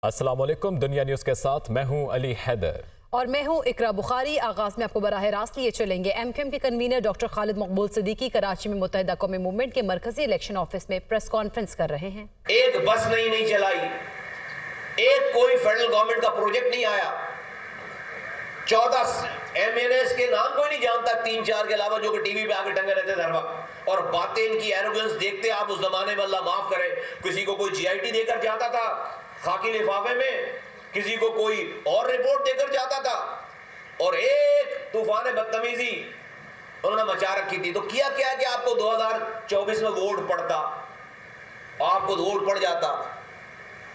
السلام علیکم، دنیا نیوز کے ساتھ میں ہوں علی حیدر اور میں ہوں اقرا بخاری۔ آغاز میں آپ کو براہ راست لیے چلیں گے۔ ایم کیو ایم کے کنوینر ڈاکٹر خالد مقبول صدیقی کراچی میں متحدہ قومی موومنٹ کے مرکزی الیکشن آفس میں پریس کانفرنس کر رہے ہیں۔ ایک بس نہیں چلائی، ایک کوئی فیڈرل گورنمنٹ کا پروجیکٹ نہیں آیا، 14 ایم این ایس کے نام کوئی نہیں جانتا 3-4 کے علاوہ، جو کہ ٹی وی پہ آ کے ٹنگے رہتے تھے ہر وقت، اور باتیں ان کی ایروگنس دیکھتے آپ اس زمانے میں، اللہ معاف کرے، کسی کو کوئی جی آئی ٹی دے کر جاتا تھا خاکی لفافے میں، کسی کو کوئی اور رپورٹ دے کر جاتا تھا، اور ایک طوفان بدتمیزی انہوں نے مچا رکھی تھی۔ تو کیا کہ آپ کو 2024 میں ووٹ پڑتا، آپ کو ووٹ پڑ جاتا،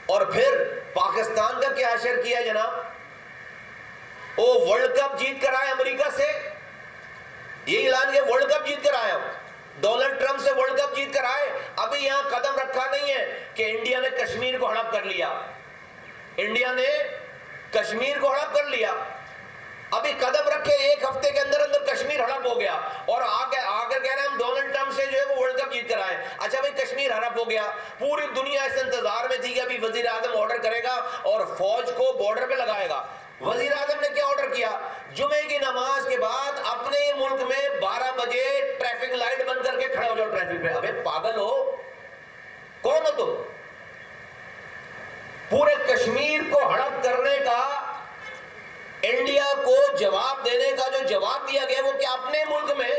اور پھر پاکستان کا کیا حشر کیا جناب؟ وہ ورلڈ کپ جیت کر آئے امریکہ سے، یہ اعلان کہ ورلڈ کپ جیت کر آئے، ڈونلڈ ٹرمپ سے ورلڈ کپ جیت کر آئے، ابھی یہاں قدم رکھا نہیں ہے کہ انڈیا نے کشمیر کو ہڑپ کر لیا، انڈیا نے کشمیر کو ہڑپ کر لیا، ابھی قدم رکھے ایک ہفتے کے اندر اندر کشمیر ہڑپ ہو گیا، اور آگر کہہ رہے ہیں ہم ڈونلڈ ٹرمپ سے جو ہے وہ ورلڈ کپ جیت کر آئے۔ اچھا بھائی کشمیر ہڑپ ہو گیا، پوری دنیا اس انتظار میں تھی کہ ابھی وزیر اعظم آرڈر کرے گا اور فوج کو بارڈر پہ لگائے گا۔ وزیر اعظم نے کیا آرڈر کیا؟ جمعے کی نماز کے بعد اپنے ملک میں 12 بجے ٹریفک لائٹ بند کر کے کھڑے ہو جاؤ ٹریفک پہ۔ ابے پاگل ہو، کون ہو تم؟ پورے کشمیر کو ہڑپ کرنے کا، انڈیا کو جواب دینے کا جو جواب دیا گیا وہ کیا؟ اپنے ملک میں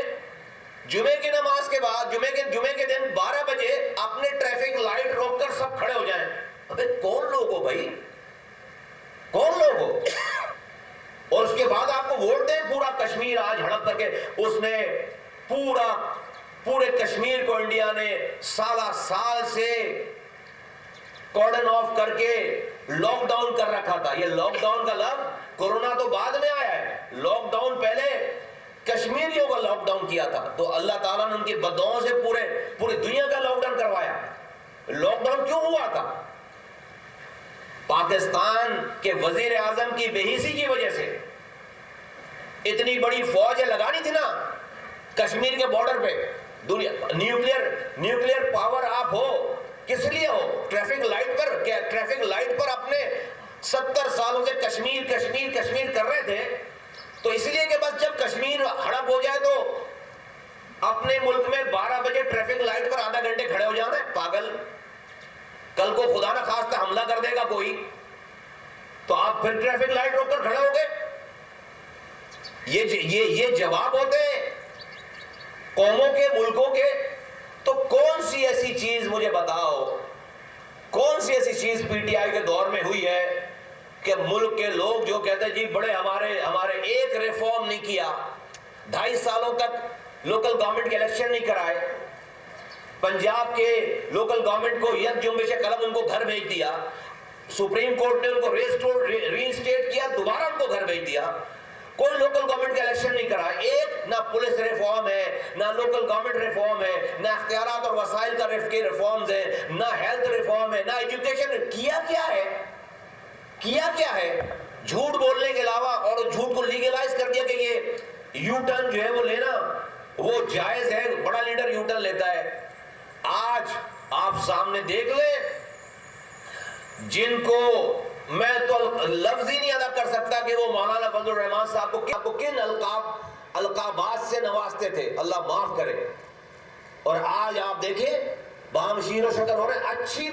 جمعے کی نماز کے بعد جمعے کے دن 12 بجے اپنے ٹریفک لائٹ روک کر سب کھڑے ہو جائیں۔ ابے کون لوگ ہو بھائی، کون لوگ ہو؟ اور اس کے بعد آپ کو ووٹ دیں؟ پورا کشمیر آج ہڑپ کر کے، اس نے پورے کشمیر کو انڈیا نے سال سے کارڈن آف کر کے لاک ڈاؤن کر رکھا تھا۔ یہ لاک ڈاؤن کا لفظ کورونا تو بعد میں آیا ہے، لاک ڈاؤن پہلے کشمیریوں کا لاک ڈاؤن کیا تھا، تو اللہ تعالیٰ نے ان کی بددعاؤں سے پوری دنیا کا لاک ڈاؤن کروایا۔ لاک ڈاؤن کیوں ہوا تھا؟ پاکستان کے وزیر اعظم کی بے حسی کی وجہ سے۔ اتنی بڑی فوج لگانی تھی نا کشمیر کے بارڈر پہ، دنیا نیوکلیئر پاور آپ ہو، کس لیے ہو؟ ٹریفک لائٹ پر اپنے 70 سالوں سے کشمیر کر رہے تھے، تو اس لیے کہ بس جب کشمیر ہڑپ ہو جائے تو اپنے ملک میں 12 بجے ٹریفک لائٹ پر آدھا گھنٹے کھڑے ہو جانا ہے۔ پاگل، کل کو خدا نہ خواستہ حملہ کر دے گا کوئی تو آپ پھر ٹریفک لائٹ روک کر کھڑے ہو گئے؟ یہ جواب ہوتے ہیں قوموں کے، ملکوں کے؟ تو کون سی ایسی چیز مجھے بتاؤ، کون سی ایسی چیز پی ٹی آئی کے دور میں ہوئی ہے کہ ملک کے لوگ جو کہتے ہیں جی بڑے ہمارے ایک ریفارم نہیں کیا، 2.5 سالوں تک لوکل گورنمنٹ کے الیکشن نہیں کرائے، پنجاب کے لوکل گورنمنٹ کو یک جنبش قلم ان کو گھر بھیج دیا، سپریم کورٹ نے ان کو ری انسٹیٹ کیا، دوبارہ ان کو گھر بھیج دیا، کوئی لوکل گورنمنٹ کا الیکشن نہیں کرا، ایک نہ پولیس ریفارم ہے، نہ لوکل گورنمنٹ ریفارم ہے، نہ اختیارات اور وسائل کا ریفارمز ہیں، نہ ہیلتھ ریفارم ہے، نہ ایجوکیشن۔ کیا ہے؟ جھوٹ بولنے کے علاوہ، اور جھوٹ کو لیگلائز کر دیا کہ یہ یو ٹرن جو ہے وہ لینا وہ جائز ہے، بڑا لیڈر یو ٹرن لیتا ہے۔ آج آپ سامنے دیکھ لیں جن کو میں تو لفظ ہی نہیں ادا کر سکتا کہ وہ مولانا فضل الرحمان صاحب کو کن القابات سے نوازتے تھے، اللہ معاف کرے، اور آج آپ دیکھیں بام شیر و شکر ہو رہے ہیں۔ اچھی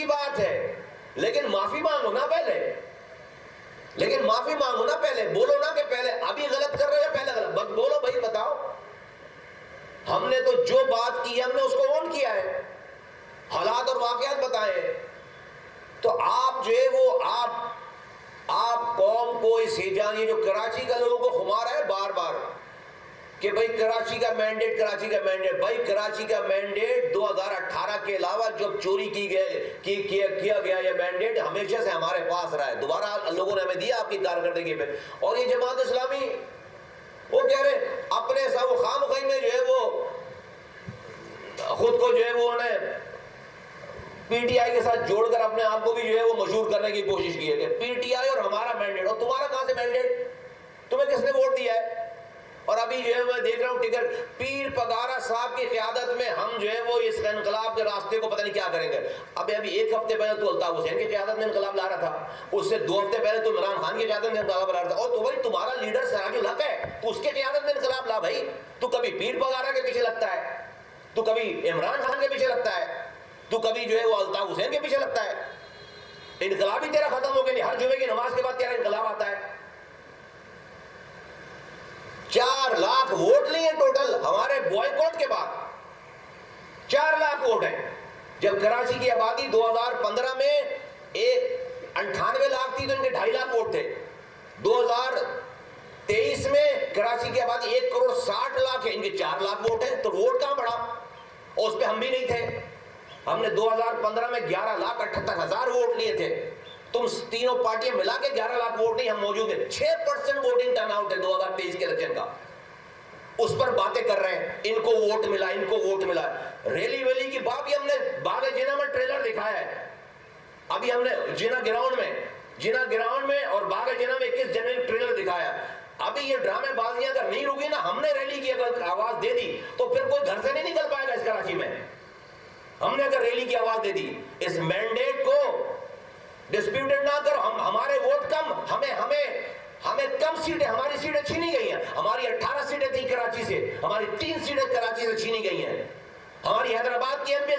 بات ہے، لیکن معافی مانگو نا پہلے، بولو نا کہ پہلے ابھی غلط کر رہے ہو، پہلے غلط بولو بھائی، بتاؤ ہم نے تو جو بات کی ہم نے اس کو اون کیا ہے، حالات اور واقعات بتائے، تو آپ جو ہے وہ آپ قوم کو اس ہیجانی جو کراچی کا لوگوں کو خمار ہے بار بار کہ بھائی کراچی کا مینڈیٹ، بھائی کراچی کا مینڈیٹ 2018 کے علاوہ جب چوری کیا گیا یہ مینڈیٹ ہمیشہ سے ہمارے پاس رہا ہے، دوبارہ لوگوں نے ہمیں دیا آپ کی کارکردگی پہ۔ اور یہ جماعت اسلامی وہ کہہ رہے اپنے خام خواہی میں جو ہے وہ خود کو جو ہے وہ پی ٹی آئی کے ساتھ جوڑ کر اپنے آپ کو بھی جو ہے وہ مشہور کرنے کی کوشش کی ہے کہ پی ٹی آئی اور ہمارا مینڈیٹ، اور تمہارا کہاں سے مینڈیٹ؟ تمہیں کس نے ووٹ دیا ہے؟ اور ابھی جو ہے میں دیکھ رہا ہوں ٹکٹ پیر پگارا صاحب کی قیادت میں ہم جو ہے وہ اس انقلاب کے راستے کو پتہ نہیں کیا کریں گے. ابھی ایک ہفتے پہلے تو الطاف حسین کی قیادت میں انقلاب لا رہا تھا, اس سے 2 ہفتے پہلے تو عمران خان کی قیادت میں انقلاب لا رہا تھا, اور تو بھائی تمہارا لیڈر سراج الحق ہے, تو اس کی قیادت میں انقلاب لا بھائی. تو کبھی پیر پگارا کے پیچھے لگتا ہے, تو کبھی عمران خان کے پیچھے لگتا ہے, تو کبھی جو ہے وہ الطاف حسین کے پیچھے لگتا ہے. انقلاب ہی تیرا ختم ہو گیا, ہر جمعے کی نماز کے بعد تیرا انقلاب آتا ہے. 4 لاکھ ووٹ لیے ٹوٹل ہمارے بوائیکاٹ کے بعد, 4 لاکھ ووٹ ہیں. جب کراچی کی آبادی 2015 میں 98 لاکھ تھی تو ان کے 2.5 لاکھ ووٹ تھے. 2023 میں کراچی کی آبادی 1 کروڑ 60 لاکھ ہے, ان کے 4 لاکھ ووٹ ہیں. تو ووٹ کہاں بڑھا؟ اور اس پہ ہم بھی نہیں تھے. ہم نے 2015 میں 11,78,000 ووٹ لیے تھے. تم تینوں پارٹیاں ملا کے 11 لاکھ ووٹ نہیں, ہم موجود ہیں. 6% ووٹنگ ٹرن آؤٹ ہے 2023 کے الیکشن کا. اس پر باتیں کر رہے ہیں, ان کو ووٹ ملا, ان کو ووٹ ملا. ریلی ویلی کی بات بھی ہم نے باغ جنہ میں ٹریلر دکھایا ہے. ابھی ہم نے جنہ گراؤنڈ میں اور باغ جنہ میں 21 جنوری ٹریلر دکھایا. ابھی یہ ڈرامے بازیاں اگر نہیں رکی نا, ہم نے ریلی کی اگر آواز دے دی تو پھر کوئی گھر سے نہیں نکل پائے گا اس کراچی میں. ہم نے اگر ریلی کی آواز دے دی, اس مینڈیٹ کو ڈسپیوٹڈ نہ کرو. ہمارے ووٹ کم, ہمیں کم سیٹیں, ہماری سیٹیں چھینی گئی ہیں. ہماری 18 سیٹیں تھیں کراچی سے, ہماری 3 سیٹیں کراچی سے چھینی گئی ہیں. ہماری حیدرآباد کی ایم پی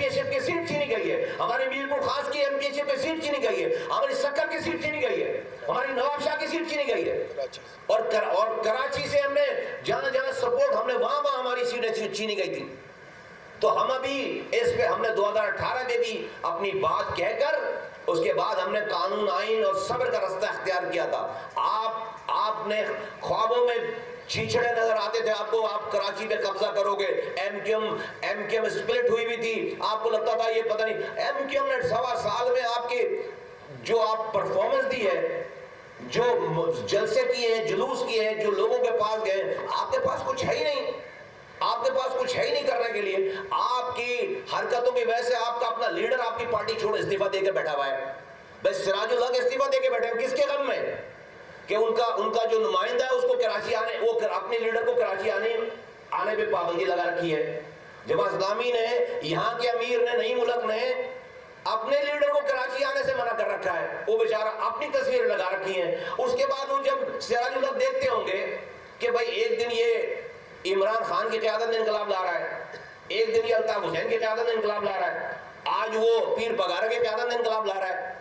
ایس کی سیٹ چھینی گئی ہے. ہماری میرپور خاص کی ایم پی ایس کی سیٹ چھینی گئی ہے. ہماری سکر کی سیٹ چھینی گئی ہے. ہماری نواب شاہ کی سیٹ چھینی گئی ہے. اور کراچی سے ہم نے جہاں جہاں سپورٹ, ہم نے وہاں ہماری سیٹیں چھینی گئی تھی. تو ہم ابھی اس پہ ہم نے 2018 میں بھی اپنی بات کہہ کر اس کے بعد ہم نے قانون, آئین اور صبر کا رستہ اختیار کیا تھا. آپ نے خوابوں میں چھیچڑے نظر آتے تھے آپ کو, آپ کراچی پہ قبضہ کرو گے. ایم کیو ایم سپلٹ ہوئی بھی تھی, آپ کو لگتا تھا یہ پتہ نہیں. ایم کیو ایم نے 1.25 سال میں آپ کے جو آپ پرفارمنس دی ہے, جو جلسے کیے ہیں, جلوس کیے ہیں, جو لوگوں کے پاس گئے, آپ کے پاس کچھ ہے ہی نہیں. آپ کے پاس کچھ ہے ہی نہیں کرنے کے لیے. آپ کی حرکتوں کی وجہ سے آپ کا اپنا لیڈر آپ کی پارٹی چھوڑ استعفیٰ دے کے بیٹھا ہوا ہے. بس سراج الحق استعفیٰ دے کے بیٹھے ہیں. کس کے غم میں کہ ان کا جو نمائندہ ہے اس کو کراچی آنے, وہ اپنے لیڈر کو کراچی آنے پہ پابندی لگا رکھی ہے. جماعت اسلامی نے, یہاں کے امیر نے, نئی ملک نے اپنے لیڈر کو کراچی آنے سے منع کر رکھا ہے. وہ بیچارہ اپنی تصویر لگا رکھی ہیں. اس کے بعد وہ جب سراج الحق دیکھتے ہوں گے کہ بھائی ایک دن یہ عمران خان کی قیادت میں انقلاب لا رہا ہے, ایک دن یہ الطاف حسین کی قیادت میں انقلاب لا رہا ہے, آج وہ پیر پگارا کی قیادت میں انقلاب لا رہا ہے,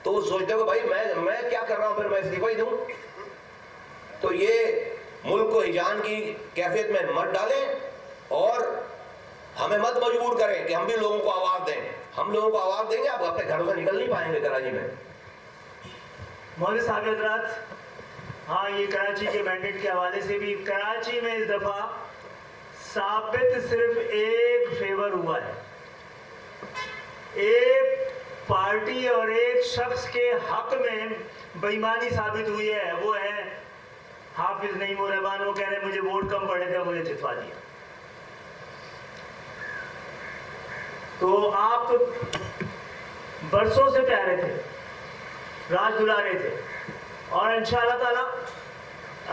تو وہ سوچتے ہو کہ بھائی میں کیا کر رہا ہوں, پھر میں استعفیٰ ہی دوں. تو یہ ملک کو ہجان کی کیفیت میں مت ڈالیں اور ہمیں مت مجبور کریں کہ ہم بھی لوگوں کو آواز دیں. ہم لوگوں کو آواز دیں گے, آپ اپنے گھروں سے نکل نہیں پائیں گے کراچی میں. مولوی صاحب حضرات, ہاں یہ کراچی کے مینڈیٹ کے حوالے سے بھی کراچی میں اس دفعہ ثابت صرف ایک فیور ہوا ہے. ایک پارٹی اور ایک شخص کے حق میں بےایمانی ثابت ہوئی ہے, وہ ہے حافظ نعیم الرحمان. وہ کہہ رہے ہیں مجھے ووٹ کم پڑے تھے, مجھے جتوا دیا. تو آپ برسوں سے پیارے تھے, راج دلارے تھے, اور انشاءاللہ تعالی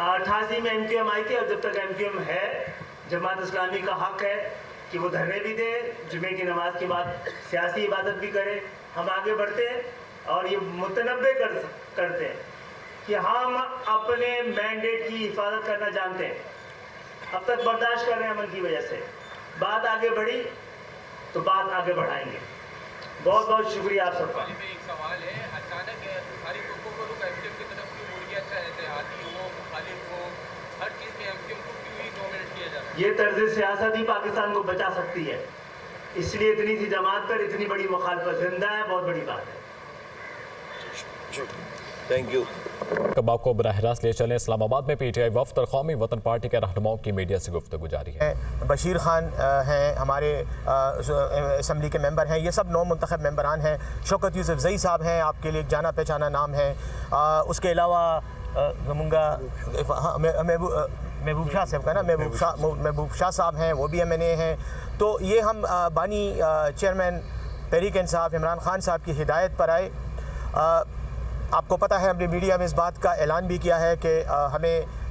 88 میں ایم کیو ایم آئی تھی, اور جب تک ایم کیو ایم ہے جماعت اسلامی کا حق ہے کہ وہ دھرنے بھی دے, جمعے کی نماز کے بعد سیاسی عبادت بھی کرے. ہم آگے بڑھتے ہیں اور یہ متنبع کرتے ہیں کہ ہم اپنے مینڈیٹ کی حفاظت کرنا جانتے ہیں. اب تک برداشت کر رہے ہیں امن کی وجہ سے. بات آگے بڑھی تو بات آگے بڑھائیں گے. بہت بہت شکریہ آپ سب کا. ایک سوال ہے, اچانک ساری گروپوں کو لوگ ایم کیو ایم کی طرف کی موریا اتحادی ہو, مخالف ہو, ہر چیز میں ایم کیو ایم کو کیوں ہی ڈومینیٹ کیا جاتا ہے؟ یہ طرز سیاست ہی پاکستان کو بچا سکتی ہے. اس لیے اتنی سی جماعت پر اتنی بڑی مخالفت زندہ ہے, بہت بڑی بات ہے. Thank you. اب آپ کو براہ راست لے چلیں اسلام آباد میں. پی ٹی آئی وفد اور قومی وطن پارٹی کے رہنماؤں کی میڈیا سے گفتگو جاری ہے. بشیر خان ہیں, ہمارے اسمبلی کے ممبر ہیں, یہ سب 9 منتخب ممبران ہیں. شوکت یوسف زئی صاحب ہیں, آپ کے لیے ایک جانا پہچانا نام ہے. اس کے علاوہ محبوب شاہ صاحب کا نا, محبوب شاہ صاحب ہیں, وہ بھی ایم این اے ہیں. تو یہ ہم بانی چیئرمین تحریک انصاف عمران خان صاحب کی ہدایت پر آئے. آپ کو پتہ ہے ہم نے میڈیا میں اس بات کا اعلان بھی کیا ہے کہ ہمیں